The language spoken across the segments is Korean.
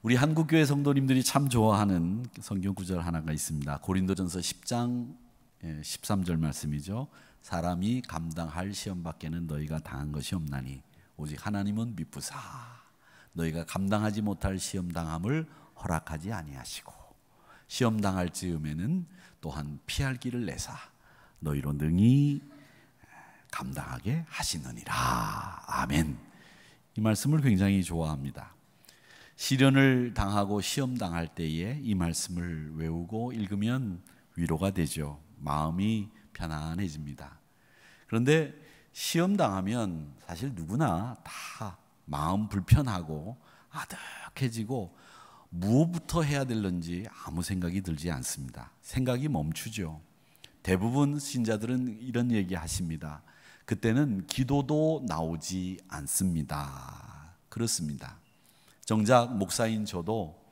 우리 한국교회 성도님들이 참 좋아하는 성경 구절 하나가 있습니다. 고린도전서 10장 13절 말씀이죠. 사람이 감당할 시험 밖에는 너희가 당한 것이 없나니 오직 하나님은 미쁘사 너희가 감당하지 못할 시험 당함을 허락하지 아니하시고 시험 당할 즈음에는 또한 피할 길을 내사 너희로 능히 감당하게 하시느니라. 아멘. 이 말씀을 굉장히 좋아합니다. 시련을 당하고 시험 당할 때에 이 말씀을 외우고 읽으면 위로가 되죠. 마음이 편안해집니다. 그런데 시험 당하면 사실 누구나 다 마음 불편하고 아득해지고 무엇부터 해야 될는지 아무 생각이 들지 않습니다. 생각이 멈추죠. 대부분 신자들은 이런 얘기 하십니다. 그때는 기도도 나오지 않습니다. 그렇습니다. 정작 목사인 저도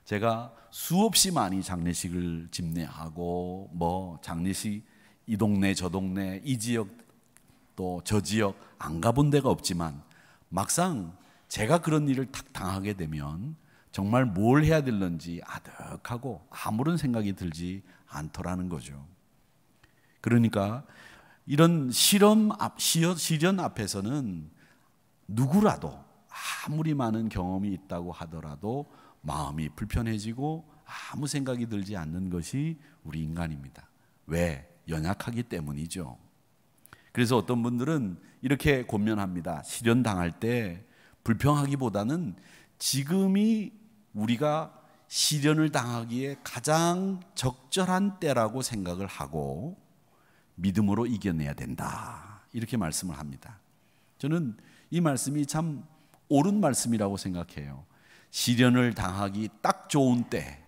제가 수없이 많이 장례식을 집례하고 장례식 이 동네 저 동네 이 지역 또 저 지역 안 가본 데가 없지만 막상 제가 그런 일을 탁 당하게 되면 정말 뭘 해야 될는지 아득하고 아무런 생각이 들지 않더라는 거죠. 그러니까 이런 시련 앞에서는 누구라도 아무리 많은 경험이 있다고 하더라도 마음이 불편해지고 아무 생각이 들지 않는 것이 우리 인간입니다. 왜? 연약하기 때문이죠. 그래서 어떤 분들은 이렇게 권면합니다. 시련 당할 때 불평하기보다는 지금이 우리가 시련을 당하기에 가장 적절한 때라고 생각을 하고 믿음으로 이겨내야 된다. 이렇게 말씀을 합니다. 저는 이 말씀이 참 옳은 말씀이라고 생각해요. 시련을 당하기 딱 좋은 때,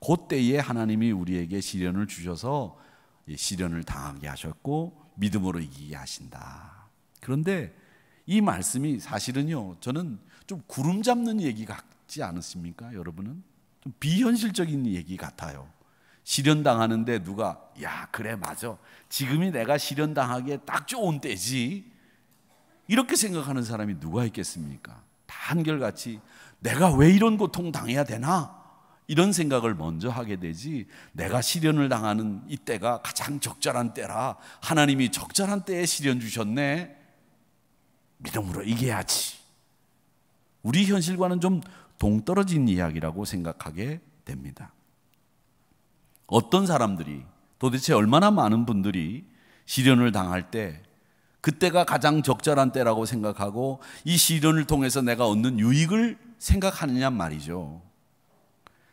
그때에 하나님이 우리에게 시련을 주셔서 시련을 당하게 하셨고 믿음으로 이기게 하신다. 그런데 이 말씀이 사실은요, 저는 좀 구름 잡는 얘기 같지 않으십니까? 여러분은? 좀 비현실적인 얘기 같아요. 시련 당하는데 누가 야 그래 맞아 지금이 내가 시련 당하기에 딱 좋은 때지 이렇게 생각하는 사람이 누가 있겠습니까? 다 한결같이 내가 왜 이런 고통 당해야 되나 이런 생각을 먼저 하게 되지, 내가 시련을 당하는 이때가 가장 적절한 때라 하나님이 적절한 때에 시련 주셨네, 믿음으로 이겨야지. 우리 현실과는 좀 동떨어진 이야기라고 생각하게 됩니다. 어떤 사람들이, 도대체 얼마나 많은 분들이 시련을 당할 때 그때가 가장 적절한 때라고 생각하고 이 시련을 통해서 내가 얻는 유익을 생각하느냐 말이죠.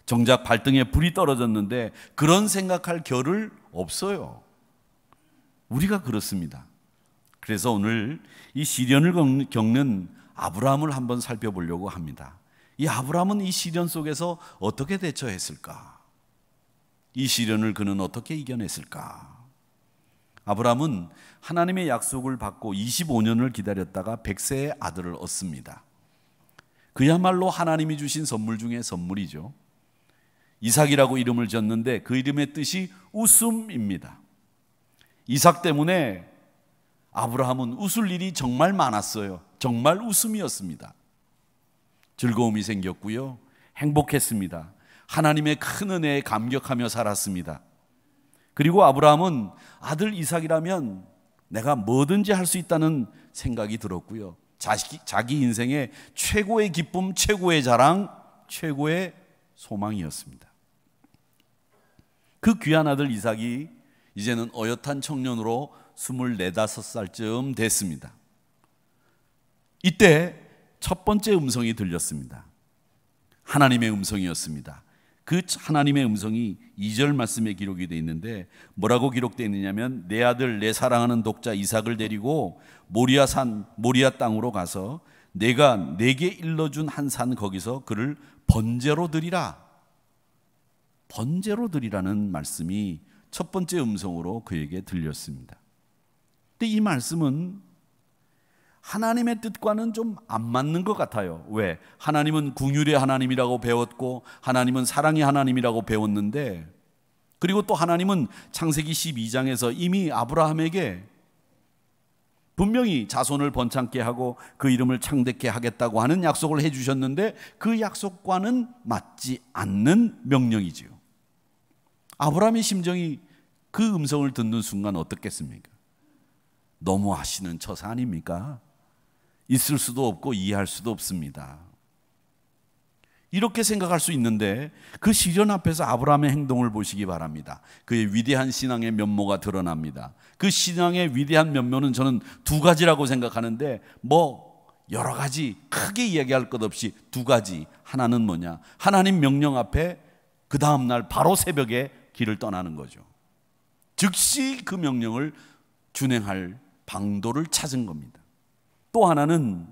정작 발등에 불이 떨어졌는데 그런 생각할 겨를 없어요. 우리가 그렇습니다. 그래서 오늘 이 시련을 겪는 아브라함을 한번 살펴보려고 합니다. 이 아브라함은 이 시련 속에서 어떻게 대처했을까? 이 시련을 그는 어떻게 이겨냈을까? 아브라함은 하나님의 약속을 받고 25년을 기다렸다가 100세의 아들을 얻습니다. 그야말로 하나님이 주신 선물 중에 선물이죠. 이삭이라고 이름을 지었는데 그 이름의 뜻이 웃음입니다. 이삭 때문에 아브라함은 웃을 일이 정말 많았어요. 정말 웃음이었습니다. 즐거움이 생겼고요, 행복했습니다. 하나님의 큰 은혜에 감격하며 살았습니다. 그리고 아브라함은 아들 이삭이라면 내가 뭐든지 할 수 있다는 생각이 들었고요, 자기 인생의 최고의 기쁨, 최고의 자랑, 최고의 소망이었습니다. 그 귀한 아들 이삭이 이제는 어엿한 청년으로 24, 5살쯤 됐습니다. 이때 첫 번째 음성이 들렸습니다. 하나님의 음성이었습니다. 그 하나님의 음성이 2절 말씀에 기록이 되어 있는데 뭐라고 기록되어 있느냐면, 내 아들 내 사랑하는 독자 이삭을 데리고 모리아 땅으로 가서 내가 내게 일러준 한 산 거기서 그를 번제로 드리라. 번제로 드리라는 말씀이 첫 번째 음성으로 그에게 들렸습니다. 근데 이 말씀은 하나님의 뜻과는 좀 안 맞는 것 같아요. 왜? 하나님은 긍휼의 하나님이라고 배웠고 하나님은 사랑의 하나님이라고 배웠는데, 그리고 또 하나님은 창세기 12장에서 이미 아브라함에게 분명히 자손을 번창케 하고 그 이름을 창대케 하겠다고 하는 약속을 해주셨는데 그 약속과는 맞지 않는 명령이지요. 아브라함의 심정이 그 음성을 듣는 순간 어떻겠습니까? 너무하시는 처사 아닙니까? 있을 수도 없고 이해할 수도 없습니다. 이렇게 생각할 수 있는데 그 시련 앞에서 아브라함의 행동을 보시기 바랍니다. 그의 위대한 신앙의 면모가 드러납니다. 그 신앙의 위대한 면모는 저는 두 가지라고 생각하는데 여러 가지 크게 이야기할 것 없이 두 가지. 하나는 뭐냐? 하나님 명령 앞에 그 다음날 바로 새벽에 길을 떠나는 거죠. 즉시 그 명령을 준행할 방도를 찾은 겁니다. 또 하나는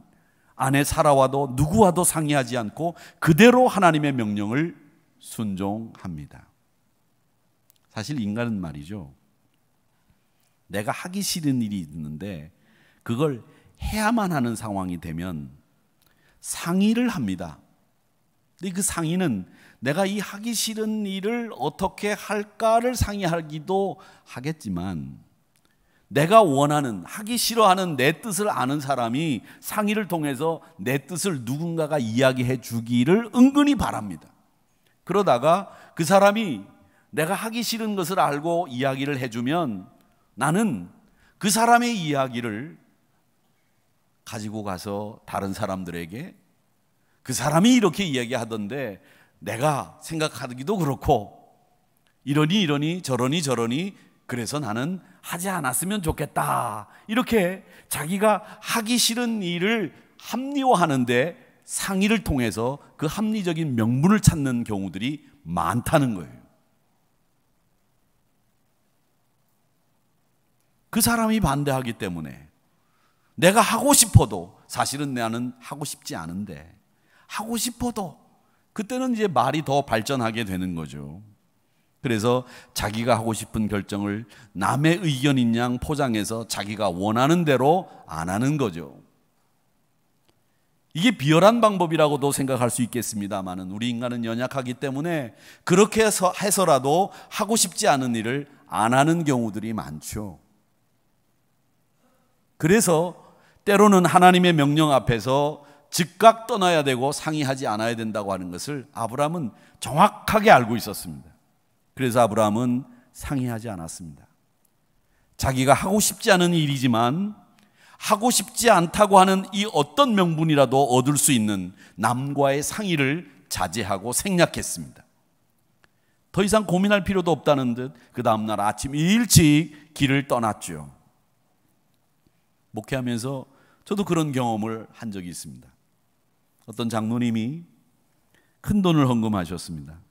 아내 사라와도 누구와도 상의하지 않고 그대로 하나님의 명령을 순종합니다. 사실 인간은 말이죠, 내가 하기 싫은 일이 있는데 그걸 해야만 하는 상황이 되면 상의를 합니다. 근데 그 상의는 내가 이 하기 싫은 일을 어떻게 할까를 상의하기도 하겠지만, 내가 원하는, 하기 싫어하는 내 뜻을 아는 사람이 상의를 통해서 내 뜻을 누군가가 이야기해 주기를 은근히 바랍니다. 그러다가 그 사람이 내가 하기 싫은 것을 알고 이야기를 해주면 나는 그 사람의 이야기를 가지고 가서 다른 사람들에게 그 사람이 이렇게 이야기하던데 내가 생각하기도 그렇고 이러니 저러니 그래서 나는 하지 않았으면 좋겠다, 이렇게 자기가 하기 싫은 일을 합리화하는데 상의를 통해서 그 합리적인 명분을 찾는 경우들이 많다는 거예요. 그 사람이 반대하기 때문에 내가 하고 싶어도, 사실은 나는 하고 싶지 않은데 하고 싶어도, 그때는 이제 말이 더 발전하게 되는 거죠. 그래서 자기가 하고 싶은 결정을 남의 의견인 양 포장해서 자기가 원하는 대로 안 하는 거죠. 이게 비열한 방법이라고도 생각할 수 있겠습니다만은 우리 인간은 연약하기 때문에 그렇게 해서라도 하고 싶지 않은 일을 안 하는 경우들이 많죠. 그래서 때로는 하나님의 명령 앞에서 즉각 떠나야 되고 상의하지 않아야 된다고 하는 것을 아브라함은 정확하게 알고 있었습니다. 그래서 아브라함은 상의하지 않았습니다. 자기가 하고 싶지 않은 일이지만 하고 싶지 않다고 하는 이 어떤 명분이라도 얻을 수 있는 남과의 상의를 자제하고 생략했습니다. 더 이상 고민할 필요도 없다는 듯 그 다음날 아침 일찍 길을 떠났죠. 목회하면서 저도 그런 경험을 한 적이 있습니다. 어떤 장로님이 큰 돈을 헌금하셨습니다.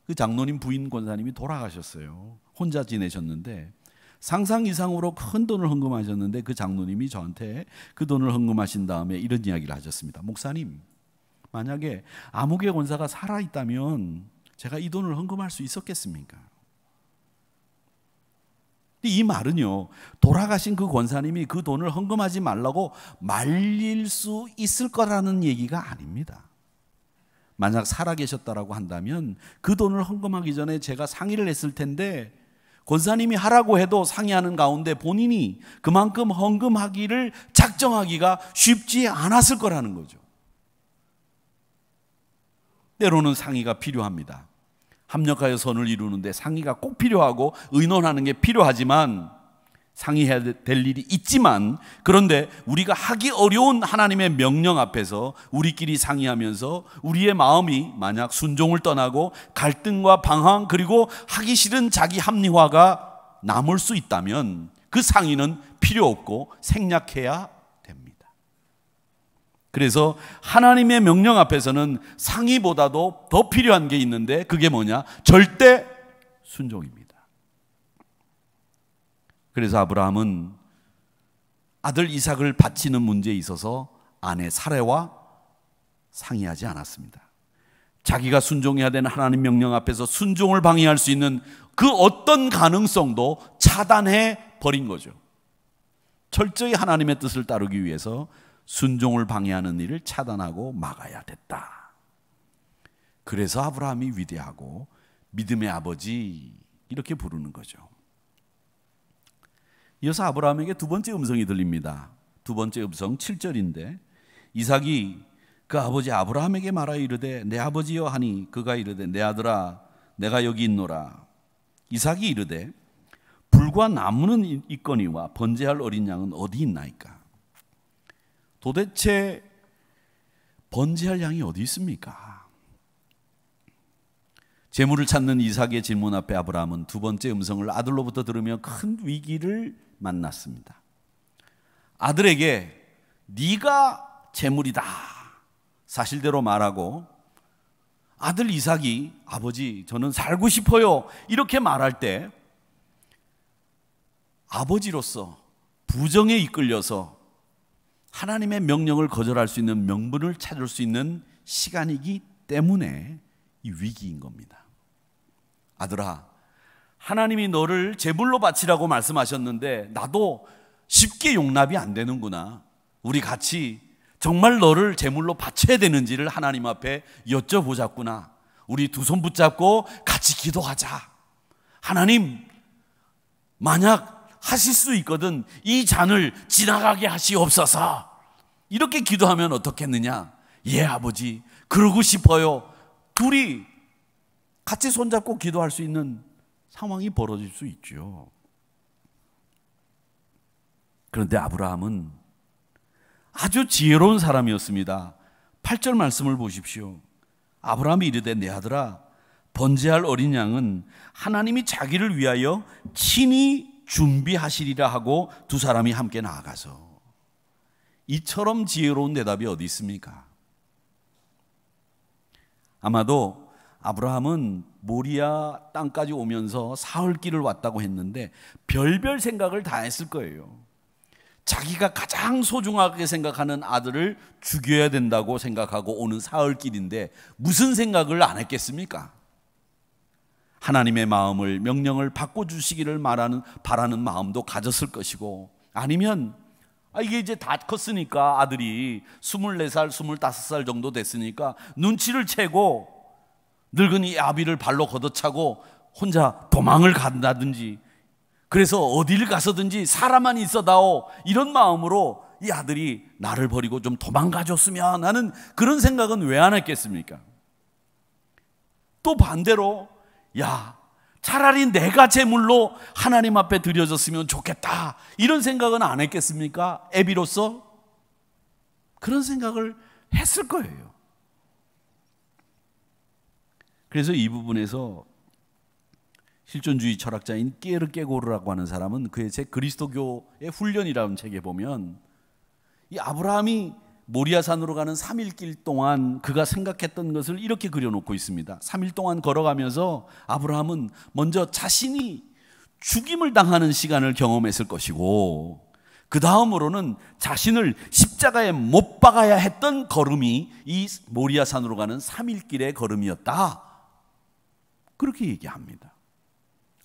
그 장로님 부인 권사님이 돌아가셨어요. 혼자 지내셨는데 상상 이상으로 큰 돈을 헌금하셨는데 그 장로님이 저한테 그 돈을 헌금하신 다음에 이런 이야기를 하셨습니다. 목사님, 만약에 아무개 권사가 살아있다면 제가 이 돈을 헌금할 수 있었겠습니까? 이 말은요, 돌아가신 그 권사님이 그 돈을 헌금하지 말라고 말릴 수 있을 거라는 얘기가 아닙니다. 만약 살아계셨다라고 한다면 그 돈을 헌금하기 전에 제가 상의를 했을 텐데 권사님이 하라고 해도 상의하는 가운데 본인이 그만큼 헌금하기를 작정하기가 쉽지 않았을 거라는 거죠. 때로는 상의가 필요합니다. 합력하여 선을 이루는데 상의가 꼭 필요하고 의논하는 게 필요하지만, 상의해야 될 일이 있지만, 그런데 우리가 하기 어려운 하나님의 명령 앞에서 우리끼리 상의하면서 우리의 마음이 만약 순종을 떠나고 갈등과 방황 그리고 하기 싫은 자기 합리화가 남을 수 있다면 그 상의는 필요 없고 생략해야 됩니다. 그래서 하나님의 명령 앞에서는 상의보다도 더 필요한 게 있는데 그게 뭐냐? 절대 순종입니다. 그래서 아브라함은 아들 이삭을 바치는 문제에 있어서 아내 사레와 상의하지 않았습니다. 자기가 순종해야 되는 하나님 명령 앞에서 순종을 방해할 수 있는 그 어떤 가능성도 차단해 버린 거죠. 철저히 하나님의 뜻을 따르기 위해서 순종을 방해하는 일을 차단하고 막아야 됐다. 그래서 아브라함이 위대하고 믿음의 아버지 이렇게 부르는 거죠. 이어서 아브라함에게 두 번째 음성이 들립니다. 두 번째 음성 7절인데 이삭이 그 아버지 아브라함에게 말하여 이르되 내 아버지여 하니 그가 이르되 내 아들아 내가 여기 있노라. 이삭이 이르되 불과 나무는 있거니와 번제할 어린 양은 어디 있나이까. 도대체 번제할 양이 어디 있습니까? 재물을 찾는 이삭의 질문 앞에 아브라함은 두 번째 음성을 아들로부터 들으며 큰 위기를 만났습니다. 아들에게 네가 재물이다 사실대로 말하고 아들 이삭이 아버지 저는 살고 싶어요 이렇게 말할 때 아버지로서 부정에 이끌려서 하나님의 명령을 거절할 수 있는 명분을 찾을 수 있는 시간이기 때문에 이 위기인 겁니다. 아들아, 하나님이 너를 제물로 바치라고 말씀하셨는데 나도 쉽게 용납이 안 되는구나. 우리 같이 정말 너를 제물로 바쳐야 되는지를 하나님 앞에 여쭤보자꾸나. 우리 두 손 붙잡고 같이 기도하자. 하나님, 만약 하실 수 있거든 이 잔을 지나가게 하시옵소서. 이렇게 기도하면 어떻겠느냐? 예, 아버지, 그러고 싶어요. 둘이 같이 손잡고 기도할 수 있는 상황이 벌어질 수 있죠. 그런데 아브라함은 아주 지혜로운 사람이었습니다. 8절 말씀을 보십시오. 아브라함이 이르되 내 아들아 번제할 어린 양은 하나님이 자기를 위하여 친히 준비하시리라 하고 두 사람이 함께 나아가서. 이처럼 지혜로운 대답이 어디 있습니까? 아마도 아브라함은 모리아 땅까지 오면서 사흘길을 왔다고 했는데 별별 생각을 다 했을 거예요. 자기가 가장 소중하게 생각하는 아들을 죽여야 된다고 생각하고 오는 사흘길인데 무슨 생각을 안 했겠습니까? 하나님의 마음을, 명령을 바꿔주시기를 바라는 마음도 가졌을 것이고, 아니면 이게 이제 다 컸으니까 아들이 24살, 25살 정도 됐으니까 눈치를 채고 늙은이 아비를 발로 걷어차고 혼자 도망을 간다든지, 그래서 어디를 가서든지 사람만 있어다오 이런 마음으로 이 아들이 나를 버리고 좀 도망가줬으면 하는 그런 생각은 왜 안 했겠습니까? 또 반대로 야, 차라리 내가 제물로 하나님 앞에 드려졌으면 좋겠다 이런 생각은 안 했겠습니까? 애비로서 그런 생각을 했을 거예요. 그래서 이 부분에서 실존주의 철학자인 끼에르케고르라고 하는 사람은 그의 책 그리스도교의 훈련이라는 책에 보면 이 아브라함이 모리아산으로 가는 3일길 동안 그가 생각했던 것을 이렇게 그려놓고 있습니다. 3일 동안 걸어가면서 아브라함은 먼저 자신이 죽임을 당하는 시간을 경험했을 것이고, 그 다음으로는 자신을 십자가에 못 박아야 했던 걸음이 이 모리아산으로 가는 3일길의 걸음이었다, 그렇게 얘기합니다.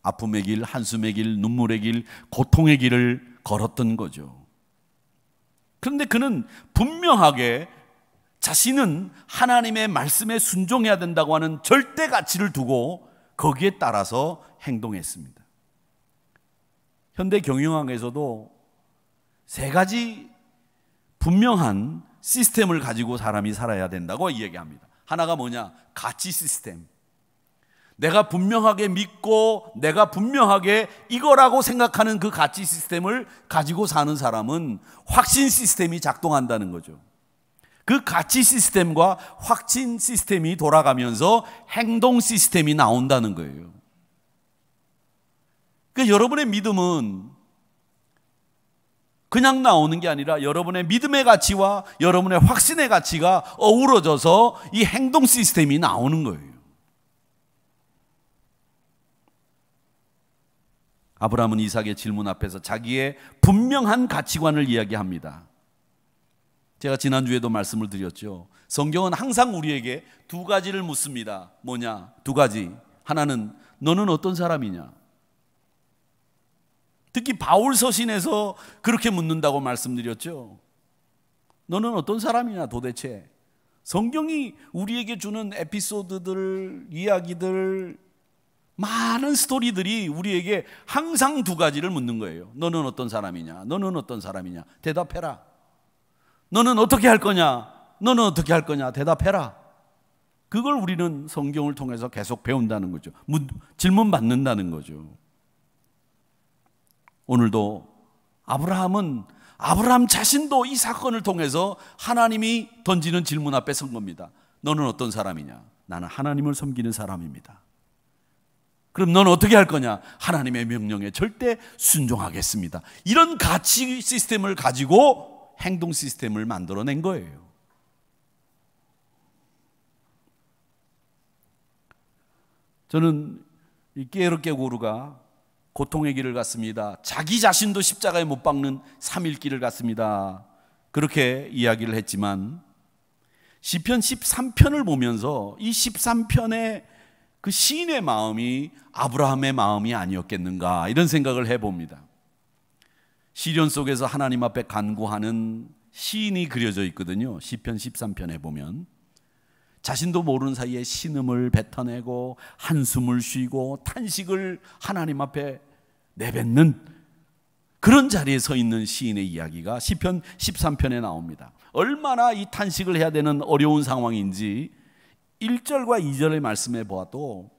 아픔의 길, 한숨의 길, 눈물의 길, 고통의 길을 걸었던 거죠. 그런데 그는 분명하게 자신은 하나님의 말씀에 순종해야 된다고 하는 절대 가치를 두고 거기에 따라서 행동했습니다. 현대 경영학에서도 세 가지 분명한 시스템을 가지고 사람이 살아야 된다고 이야기합니다. 하나가 뭐냐? 가치 시스템. 내가 분명하게 믿고 내가 분명하게 이거라고 생각하는 그 가치 시스템을 가지고 사는 사람은 확신 시스템이 작동한다는 거죠. 그 가치 시스템과 확신 시스템이 돌아가면서 행동 시스템이 나온다는 거예요. 그러니까 여러분의 믿음은 그냥 나오는 게 아니라 여러분의 믿음의 가치와 여러분의 확신의 가치가 어우러져서 이 행동 시스템이 나오는 거예요. 아브라함은 이삭의 질문 앞에서 자기의 분명한 가치관을 이야기합니다. 제가 지난주에도 말씀을 드렸죠. 성경은 항상 우리에게 두 가지를 묻습니다. 뭐냐? 두 가지. 하나는 너는 어떤 사람이냐? 특히 바울 서신에서 그렇게 묻는다고 말씀드렸죠. 너는 어떤 사람이냐 도대체? 성경이 우리에게 주는 에피소드들, 이야기들, 많은 스토리들이 우리에게 항상 두 가지를 묻는 거예요. 너는 어떤 사람이냐? 너는 어떤 사람이냐? 대답해라. 너는 어떻게 할 거냐? 너는 어떻게 할 거냐? 대답해라. 그걸 우리는 성경을 통해서 계속 배운다는 거죠. 질문 받는다는 거죠. 오늘도 아브라함 자신도 이 사건을 통해서 하나님이 던지는 질문 앞에 선 겁니다. 너는 어떤 사람이냐? 나는 하나님을 섬기는 사람입니다. 그럼 너는 어떻게 할 거냐? 하나님의 명령에 절대 순종하겠습니다. 이런 가치 시스템을 가지고 행동 시스템을 만들어낸 거예요. 저는 이 끼에르 깨고르가 고통의 길을 갔습니다. 자기 자신도 십자가에 못 박는 3일 길을 갔습니다. 그렇게 이야기를 했지만 시편 13편을 보면서 이 13편의 그 시인의 마음이 아브라함의 마음이 아니었겠는가 이런 생각을 해봅니다. 시련 속에서 하나님 앞에 간구하는 시인이 그려져 있거든요. 시편 13편에 보면 자신도 모르는 사이에 신음을 뱉어내고 한숨을 쉬고 탄식을 하나님 앞에 내뱉는 그런 자리에 서 있는 시인의 이야기가 시편 13편에 나옵니다. 얼마나 이 탄식을 해야 되는 어려운 상황인지 1절과 2절의 말씀에 보아도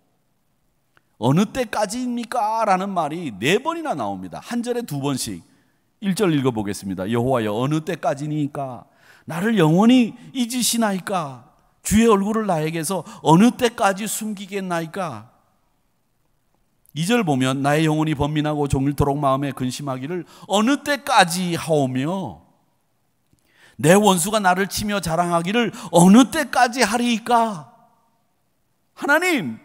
어느 때까지입니까? 라는 말이 4번이나 나옵니다. 한 절에 2번씩. 1절 읽어보겠습니다. 여호와여 어느 때까지니까? 나를 영원히 잊으시나이까? 주의 얼굴을 나에게서 어느 때까지 숨기겠나이까? 2절 보면 나의 영혼이 번민하고 종일토록 마음에 근심하기를 어느 때까지 하오며 내 원수가 나를 치며 자랑하기를 어느 때까지 하리이까? 하나님,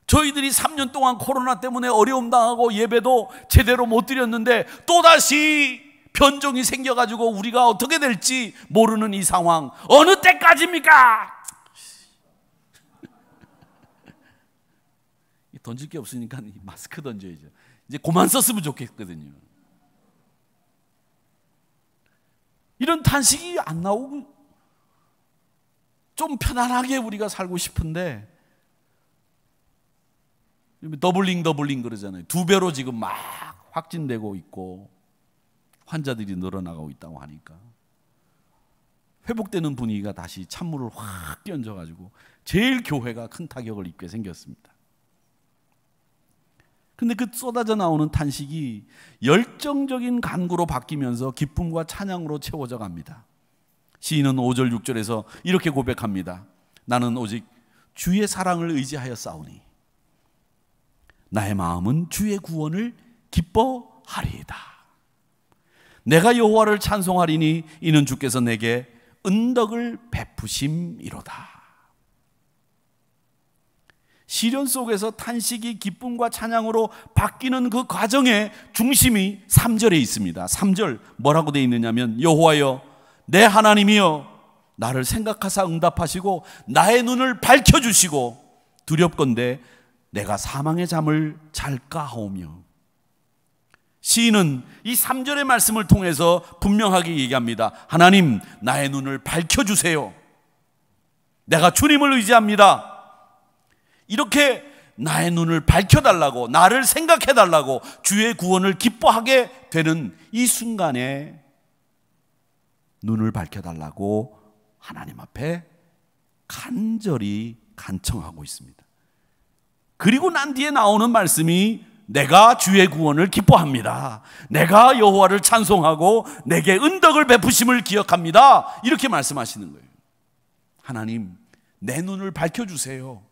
저희들이 3년 동안 코로나 때문에 어려움 당하고 예배도 제대로 못 드렸는데 또다시 변종이 생겨가지고 우리가 어떻게 될지 모르는 이 상황 어느 때까지입니까? 던질 게 없으니까 마스크 던져야죠. 이제 그만 썼으면 좋겠거든요. 이런 탄식이 안 나오고 좀 편안하게 우리가 살고 싶은데 더블링 그러잖아요. 2배로 지금 막 확진되고 있고 환자들이 늘어나고 있다고 하니까 회복되는 분위기가 다시 찬물을 확 끼얹어가지고 제일 교회가 큰 타격을 입게 생겼습니다. 근데 그 쏟아져 나오는 탄식이 열정적인 간구로 바뀌면서 기쁨과 찬양으로 채워져 갑니다. 시인은 5절 6절에서 이렇게 고백합니다. 나는 오직 주의 사랑을 의지하여 싸우니 나의 마음은 주의 구원을 기뻐하리이다. 내가 여호와를 찬송하리니 이는 주께서 내게 은덕을 베푸심이로다. 시련 속에서 탄식이 기쁨과 찬양으로 바뀌는 그 과정의 중심이 3절에 있습니다. 3절 뭐라고 되어 있느냐면 여호와여 내 하나님이여 나를 생각하사 응답하시고 나의 눈을 밝혀주시고 두렵건대 내가 사망의 잠을 잘까 하오며. 시인은 이 3절의 말씀을 통해서 분명하게 얘기합니다. 하나님 나의 눈을 밝혀주세요. 내가 주님을 의지합니다. 이렇게 나의 눈을 밝혀달라고, 나를 생각해달라고, 주의 구원을 기뻐하게 되는 이 순간에 눈을 밝혀달라고 하나님 앞에 간절히 간청하고 있습니다. 그리고 난 뒤에 나오는 말씀이 내가 주의 구원을 기뻐합니다. 내가 여호와를 찬송하고 내게 은덕을 베푸심을 기억합니다. 이렇게 말씀하시는 거예요. 하나님 내 눈을 밝혀주세요.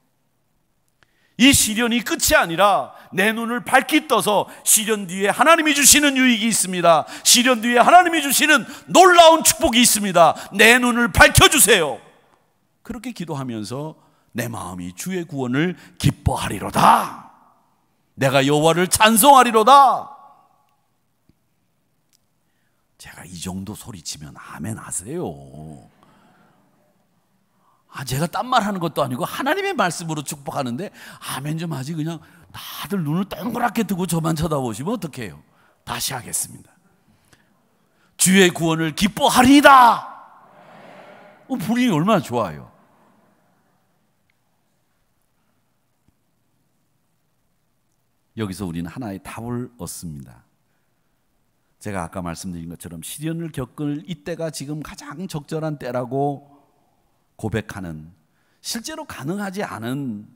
이 시련이 끝이 아니라 내 눈을 밝히 떠서 시련 뒤에 하나님이 주시는 유익이 있습니다. 시련 뒤에 하나님이 주시는 놀라운 축복이 있습니다. 내 눈을 밝혀주세요. 그렇게 기도하면서 내 마음이 주의 구원을 기뻐하리로다. 내가 여호와를 찬송하리로다. 제가 이 정도 소리치면 아멘 하세요. 제가 딴 말 하는 것도 아니고 하나님의 말씀으로 축복하는데 아멘 좀 하지 그냥 다들 눈을 동그랗게 뜨고 저만 쳐다보시면 어떡해요. 다시 하겠습니다. 주의 구원을 기뻐하리이다. 분위기 얼마나 좋아요. 여기서 우리는 하나의 답을 얻습니다. 제가 아까 말씀드린 것처럼 시련을 겪을 이때가 지금 가장 적절한 때라고 고백하는, 실제로 가능하지 않은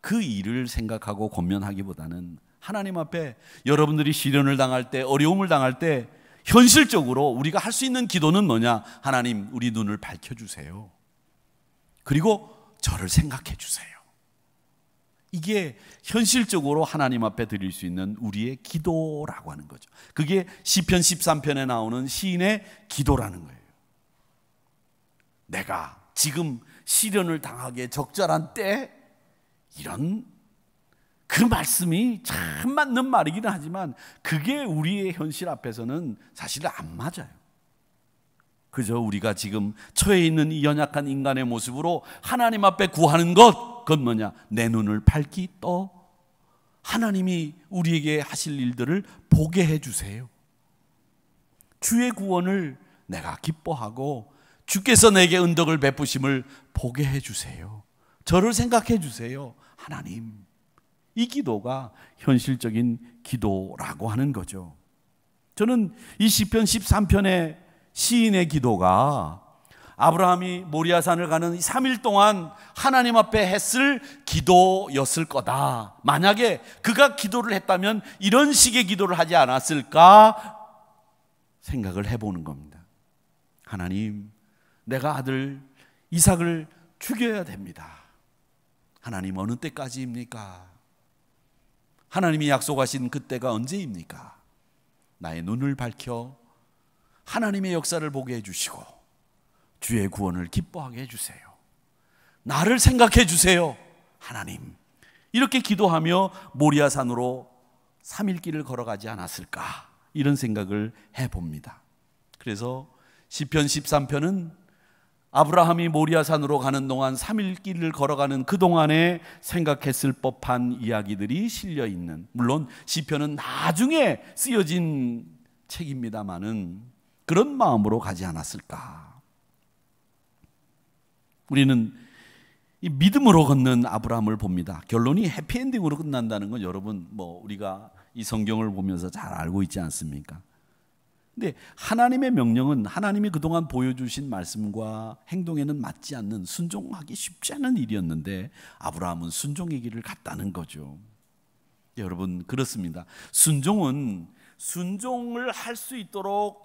그 일을 생각하고 권면하기보다는 하나님 앞에 여러분들이 시련을 당할 때, 어려움을 당할 때 현실적으로 우리가 할 수 있는 기도는 뭐냐? 하나님, 우리 눈을 밝혀주세요. 그리고 저를 생각해 주세요. 이게 현실적으로 하나님 앞에 드릴 수 있는 우리의 기도라고 하는 거죠. 그게 시편 13편에 나오는 시인의 기도라는 거예요. 내가 지금 시련을 당하기에 적절한 때, 이런 그 말씀이 참 맞는 말이기는 하지만 그게 우리의 현실 앞에서는 사실 안 맞아요. 그저 우리가 지금 처해 있는 이 연약한 인간의 모습으로 하나님 앞에 구하는 것, 그건 뭐냐? 내 눈을 밝히 떠 하나님이 우리에게 하실 일들을 보게 해주세요. 주의 구원을 내가 기뻐하고 주께서 내게 은덕을 베푸심을 보게 해주세요. 저를 생각해 주세요. 하나님, 이 기도가 현실적인 기도라고 하는 거죠. 저는 이 시편 13편의 시인의 기도가 아브라함이 모리아산을 가는 3일 동안 하나님 앞에 했을 기도였을 거다. 만약에 그가 기도를 했다면 이런 식의 기도를 하지 않았을까 생각을 해보는 겁니다. 하나님, 내가 아들 이삭을 죽여야 됩니다. 하나님, 어느 때까지입니까? 하나님이 약속하신 그때가 언제입니까? 나의 눈을 밝혀 하나님의 역사를 보게 해주시고 주의 구원을 기뻐하게 해주세요. 나를 생각해 주세요. 하나님, 이렇게 기도하며 모리아산으로 3일 길을 걸어가지 않았을까, 이런 생각을 해봅니다. 그래서 시편 13편은 아브라함이 모리아산으로 가는 동안 3일 길을 걸어가는 그동안에 생각했을 법한 이야기들이 실려있는, 물론 시편은 나중에 쓰여진 책입니다마는 그런 마음으로 가지 않았을까. 우리는 이 믿음으로 걷는 아브라함을 봅니다. 결론이 해피엔딩으로 끝난다는 건 여러분 우리가 이 성경을 보면서 잘 알고 있지 않습니까? 근데 하나님의 명령은 하나님이 그동안 보여주신 말씀과 행동에는 맞지 않는, 순종하기 쉽지 않은 일이었는데 아브라함은 순종의 길을 갔다는 거죠. 여러분, 그렇습니다. 순종은 순종을 할 수 있도록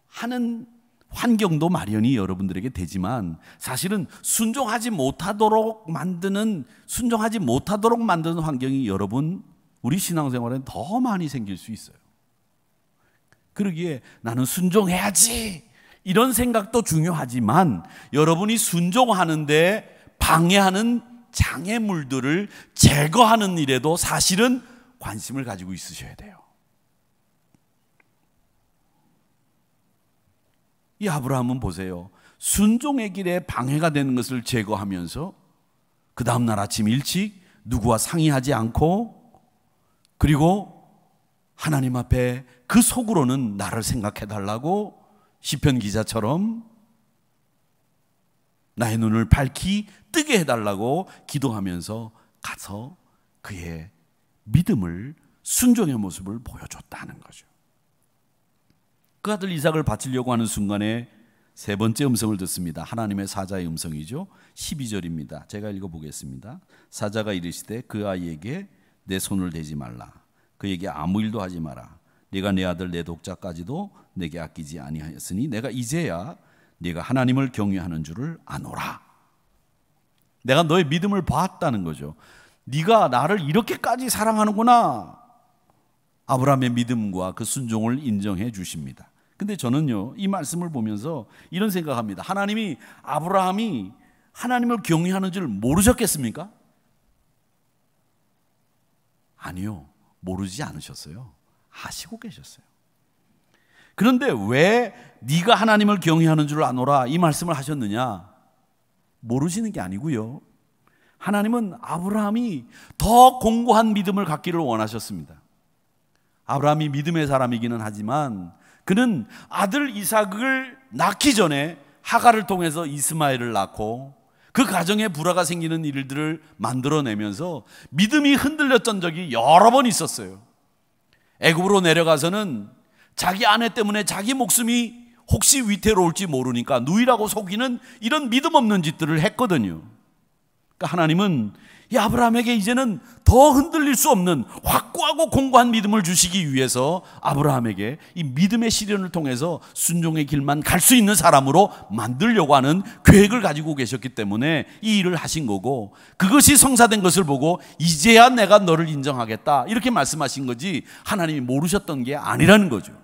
하는 환경도 마련이 여러분들에게 되지만 사실은 순종하지 못하도록 만드는 환경이 여러분, 우리 신앙생활에는 더 많이 생길 수 있어요. 그러기에 나는 순종해야지, 이런 생각도 중요하지만 여러분이 순종하는데 방해하는 장애물들을 제거하는 일에도 사실은 관심을 가지고 있으셔야 돼요. 이 아브라함은 보세요. 순종의 길에 방해가 되는 것을 제거하면서 그 다음날 아침 일찍 누구와 상의하지 않고, 그리고 하나님 앞에 그 속으로는 나를 생각해 달라고 시편 기자처럼 나의 눈을 밝히 뜨게 해달라고 기도하면서 가서 그의 믿음을, 순종의 모습을 보여줬다는 거죠. 그 아들 이삭을 바치려고 하는 순간에 세 번째 음성을 듣습니다. 하나님의 사자의 음성이죠. 12절입니다. 제가 읽어보겠습니다. 사자가 이르시되 그 아이에게 내 손을 대지 말라. 그에게 아무 일도 하지 마라. 네가 내 아들 내 독자까지도 내게 아끼지 아니하였으니 내가 이제야 네가 하나님을 경외하는 줄을 아노라. 내가 너의 믿음을 봤다는 거죠. 네가 나를 이렇게까지 사랑하는구나. 아브라함의 믿음과 그 순종을 인정해 주십니다. 근데 저는요, 이 말씀을 보면서 이런 생각합니다. 하나님이 아브라함이 하나님을 경외하는 줄 모르셨겠습니까? 아니요, 모르지 않으셨어요. 아시고 계셨어요. 그런데 왜 네가 하나님을 경외하는 줄 아노라, 이 말씀을 하셨느냐? 모르시는 게 아니고요, 하나님은 아브라함이 더 공고한 믿음을 갖기를 원하셨습니다. 아브라함이 믿음의 사람이기는 하지만 그는 아들 이삭을 낳기 전에 하갈을 통해서 이스마엘을 낳고, 그 가정에 불화가 생기는 일들을 만들어내면서 믿음이 흔들렸던 적이 여러 번 있었어요. 애굽으로 내려가서는 자기 아내 때문에 자기 목숨이 혹시 위태로울지 모르니까 누이라고 속이는 이런 믿음 없는 짓들을 했거든요. 그러니까 하나님은 이 아브라함에게 이제는 더 흔들릴 수 없는 확고하고 공고한 믿음을 주시기 위해서 아브라함에게 이 믿음의 시련을 통해서 순종의 길만 갈 수 있는 사람으로 만들려고 하는 계획을 가지고 계셨기 때문에 이 일을 하신 거고, 그것이 성사된 것을 보고 이제야 내가 너를 인정하겠다 이렇게 말씀하신 거지 하나님이 모르셨던 게 아니라는 거죠.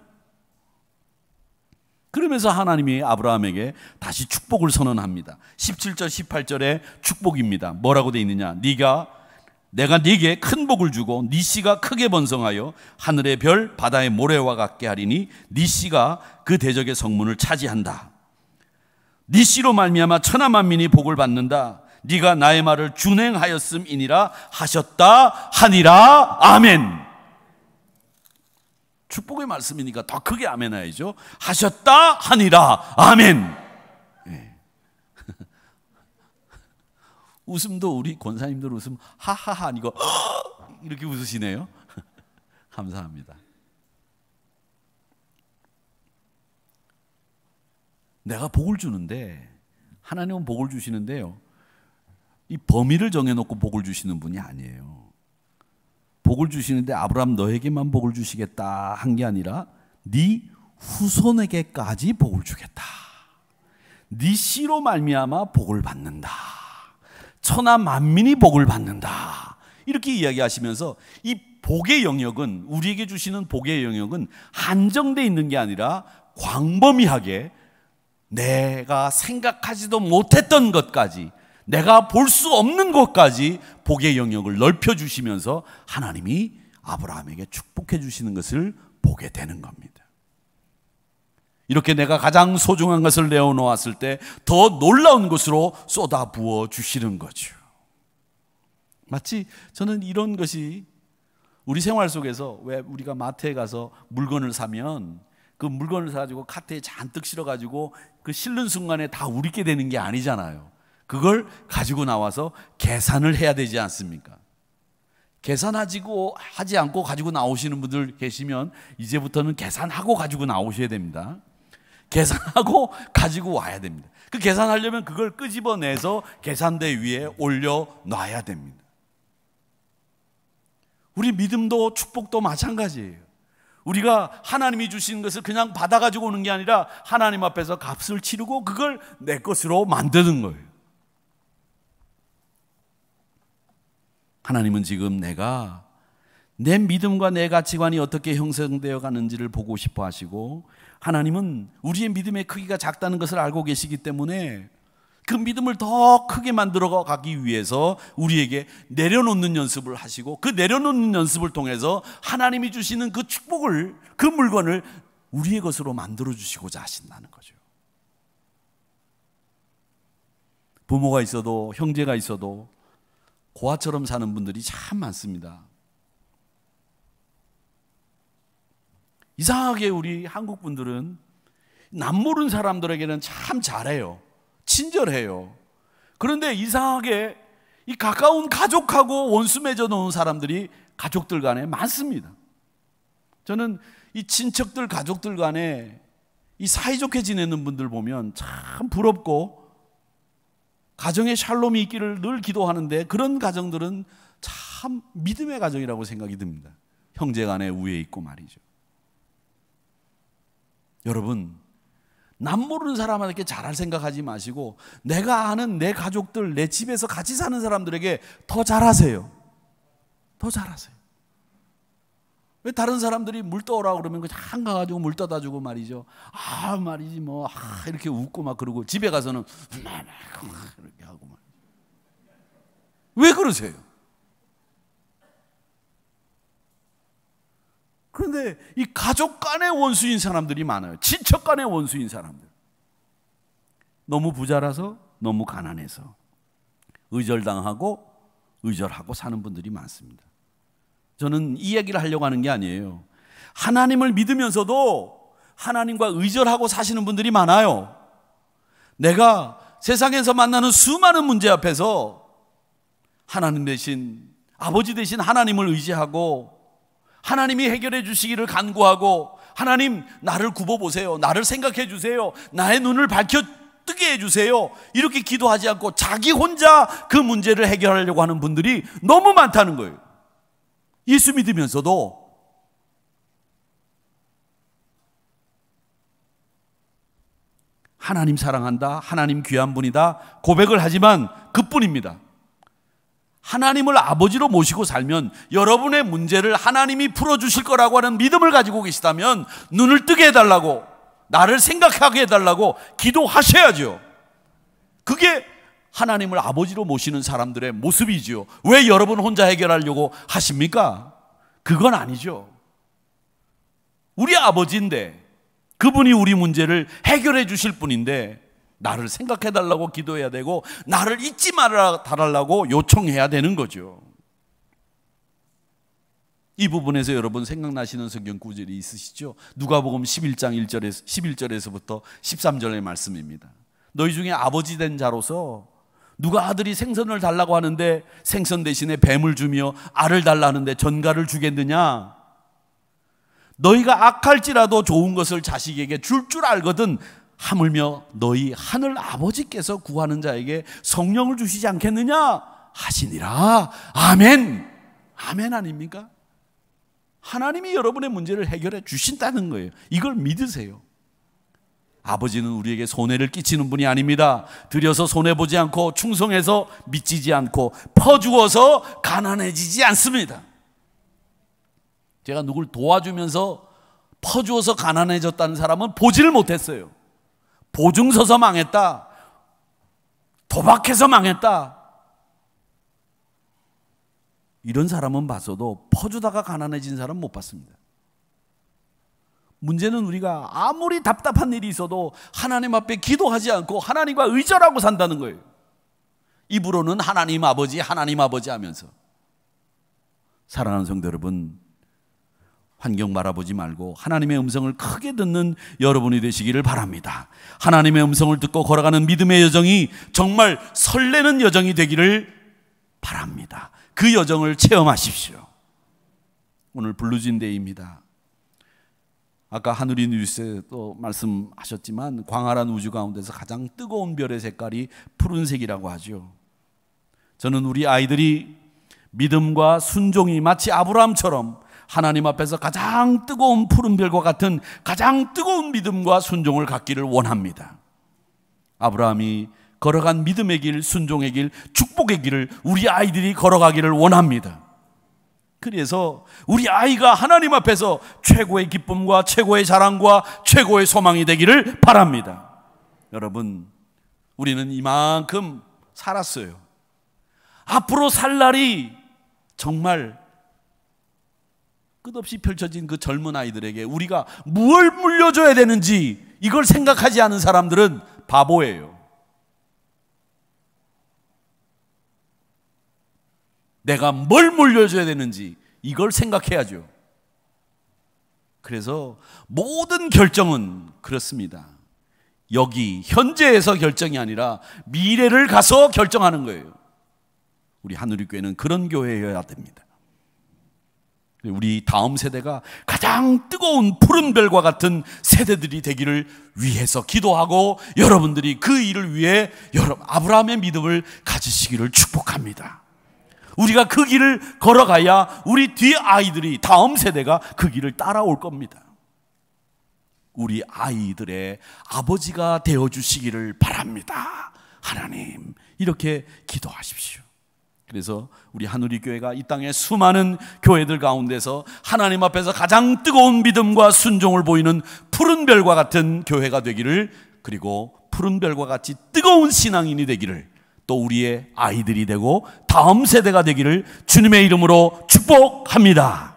그러면서 하나님이 아브라함에게 다시 축복을 선언합니다. 17절 18절에 축복입니다. 뭐라고 되어 있느냐? 내가 네게 큰 복을 주고 네 씨가 크게 번성하여 하늘의 별 바다의 모래와 같게 하리니 네 씨가 그 대적의 성문을 차지한다. 네 씨로 말미암아 천하 만민이 복을 받는다. 네가 나의 말을 준행하였음이니라 하셨다 하니라. 아멘. 축복의 말씀이니까 더 크게 아멘 해야죠. 하셨다 하니라. 아멘. 네. 웃음도 우리 권사님들 웃음 하하하 아니고 이렇게 웃으시네요. 감사합니다. 내가 복을 주는데, 하나님은 복을 주시는데요, 이 범위를 정해놓고 복을 주시는 분이 아니에요. 복을 주시는데 아브라함 너에게만 복을 주시겠다 한 게 아니라 네 후손에게까지 복을 주겠다. 네 씨로 말미암아 복을 받는다. 천하 만민이 복을 받는다. 이렇게 이야기하시면서 이 복의 영역은, 우리에게 주시는 복의 영역은 한정되어 있는 게 아니라 광범위하게 내가 생각하지도 못했던 것까지, 내가 볼 수 없는 것까지 복의 영역을 넓혀주시면서 하나님이 아브라함에게 축복해 주시는 것을 보게 되는 겁니다. 이렇게 내가 가장 소중한 것을 내어놓았을 때 더 놀라운 것으로 쏟아 부어 주시는 거죠. 마치 저는 이런 것이 우리 생활 속에서, 왜 우리가 마트에 가서 물건을 사면 그 물건을 사가지고 카트에 잔뜩 실어가지고 그 실는 순간에 다 우리게 되는 게 아니잖아요. 그걸 가지고 나와서 계산을 해야 되지 않습니까? 계산하지 않고 가지고 나오시는 분들 계시면 이제부터는 계산하고 가지고 나오셔야 됩니다. 계산하고 가지고 와야 됩니다. 그 계산하려면 그걸 끄집어내서 계산대 위에 올려놔야 됩니다. 우리 믿음도 축복도 마찬가지예요. 우리가 하나님이 주신 것을 그냥 받아가지고 오는 게 아니라 하나님 앞에서 값을 치르고 그걸 내 것으로 만드는 거예요. 하나님은 지금 내가 내 믿음과 내 가치관이 어떻게 형성되어 가는지를 보고 싶어 하시고, 하나님은 우리의 믿음의 크기가 작다는 것을 알고 계시기 때문에 그 믿음을 더 크게 만들어 가기 위해서 우리에게 내려놓는 연습을 하시고, 그 내려놓는 연습을 통해서 하나님이 주시는 그 축복을, 그 물건을 우리의 것으로 만들어 주시고자 하신다는 거죠. 부모가 있어도 형제가 있어도 고아처럼 사는 분들이 참 많습니다. 이상하게 우리 한국 분들은 남 모르는 사람들에게는 참 잘해요. 친절해요. 그런데 이상하게 이 가까운 가족하고 원수 맺어 놓은 사람들이 가족들 간에 많습니다. 저는 이 친척들, 가족들 간에 이 사이좋게 지내는 분들 보면 참 부럽고, 가정에 샬롬이 있기를 늘 기도하는데 그런 가정들은 참 믿음의 가정이라고 생각이 듭니다. 형제 간에 우애 있고 말이죠. 여러분, 남 모르는 사람한테 잘할 생각하지 마시고 내가 아는 내 가족들, 내 집에서 같이 사는 사람들에게 더 잘하세요. 더 잘하세요. 왜 다른 사람들이 물 떠오라 그러면 그냥 가가지고 물 떠다 주고 말이죠. 말이지 뭐 이렇게 웃고 막 그러고, 집에 가서는 이렇게 하고 막. 왜 그러세요? 그런데 이 가족 간의 원수인 사람들이 많아요. 친척 간의 원수인 사람들. 너무 부자라서, 너무 가난해서 의절당하고 의절하고 사는 분들이 많습니다. 저는 이 얘기를 하려고 하는 게 아니에요. 하나님을 믿으면서도 하나님과 의절하고 사시는 분들이 많아요. 내가 세상에서 만나는 수많은 문제 앞에서 하나님 대신, 아버지 대신 하나님을 의지하고 하나님이 해결해 주시기를 간구하고, 하나님 나를 굽어보세요, 나를 생각해 주세요, 나의 눈을 밝혀 뜨게 해주세요, 이렇게 기도하지 않고 자기 혼자 그 문제를 해결하려고 하는 분들이 너무 많다는 거예요. 예수 믿으면서도 하나님 사랑한다, 하나님 귀한 분이다 고백을 하지만 그뿐입니다. 하나님을 아버지로 모시고 살면 여러분의 문제를 하나님이 풀어주실 거라고 하는 믿음을 가지고 계시다면 눈을 뜨게 해달라고, 나를 생각하게 해달라고 기도하셔야죠. 그게 하나님을 아버지로 모시는 사람들의 모습이지요. 왜 여러분 혼자 해결하려고 하십니까? 그건 아니죠. 우리 아버지인데, 그분이 우리 문제를 해결해 주실 분인데 나를 생각해 달라고 기도해야 되고, 나를 잊지 말아 달라고 요청해야 되는 거죠. 이 부분에서 여러분 생각나시는 성경 구절이 있으시죠? 누가복음 11장 11절에서부터 13절의 말씀입니다. 너희 중에 아버지 된 자로서 누가 아들이 생선을 달라고 하는데 생선 대신에 뱀을 주며 알을 달라 하는데 전갈을 주겠느냐? 너희가 악할지라도 좋은 것을 자식에게 줄 줄 알거든 하물며 너희 하늘 아버지께서 구하는 자에게 성령을 주시지 않겠느냐 하시니라. 아멘. 아멘 아닙니까? 하나님이 여러분의 문제를 해결해 주신다는 거예요. 이걸 믿으세요. 아버지는 우리에게 손해를 끼치는 분이 아닙니다. 들여서 손해보지 않고 충성해서 미치지 않고 퍼주어서 가난해지지 않습니다. 제가 누굴 도와주면서 퍼주어서 가난해졌다는 사람은 보지를 못했어요. 보증 서서 망했다, 도박해서 망했다, 이런 사람은 봤어도 퍼주다가 가난해진 사람은 못 봤습니다. 문제는 우리가 아무리 답답한 일이 있어도 하나님 앞에 기도하지 않고 하나님과 의절하고 산다는 거예요. 입으로는 하나님 아버지 하면서. 사랑하는 성도 여러분, 환경 바라보지 말고 하나님의 음성을 크게 듣는 여러분이 되시기를 바랍니다. 하나님의 음성을 듣고 걸어가는 믿음의 여정이 정말 설레는 여정이 되기를 바랍니다. 그 여정을 체험하십시오. 오늘 블루진데이입니다. 아까 하늘이 뉴스에도 말씀하셨지만 광활한 우주 가운데서 가장 뜨거운 별의 색깔이 푸른색이라고 하죠. 저는 우리 아이들이 믿음과 순종이 마치 아브라함처럼 하나님 앞에서 가장 뜨거운 푸른 별과 같은 가장 뜨거운 믿음과 순종을 갖기를 원합니다. 아브라함이 걸어간 믿음의 길, 순종의 길, 축복의 길을 우리 아이들이 걸어가기를 원합니다. 그래서 우리 아이가 하나님 앞에서 최고의 기쁨과 최고의 자랑과 최고의 소망이 되기를 바랍니다. 여러분, 우리는 이만큼 살았어요. 앞으로 살 날이 정말 끝없이 펼쳐진 그 젊은 아이들에게 우리가 무엇을 물려줘야 되는지 이걸 생각하지 않은 사람들은 바보예요. 내가 뭘 물려줘야 되는지 이걸 생각해야죠. 그래서 모든 결정은 그렇습니다. 여기 현재에서 결정이 아니라 미래를 가서 결정하는 거예요. 우리 하늘교회는 그런 교회여야 됩니다. 우리 다음 세대가 가장 뜨거운 푸른 별과 같은 세대들이 되기를 위해서 기도하고, 여러분들이 그 일을 위해 아브라함의 믿음을 가지시기를 축복합니다. 우리가 그 길을 걸어가야 우리 뒤 아이들이, 다음 세대가 그 길을 따라올 겁니다. 우리 아이들의 아버지가 되어주시기를 바랍니다. 하나님, 이렇게 기도하십시오. 그래서 우리 하늘이 교회가 이 땅의 수많은 교회들 가운데서 하나님 앞에서 가장 뜨거운 믿음과 순종을 보이는 푸른 별과 같은 교회가 되기를, 그리고 푸른 별과 같이 뜨거운 신앙인이 되기를, 또 우리의 아이들이 되고 다음 세대가 되기를 주님의 이름으로 축복합니다.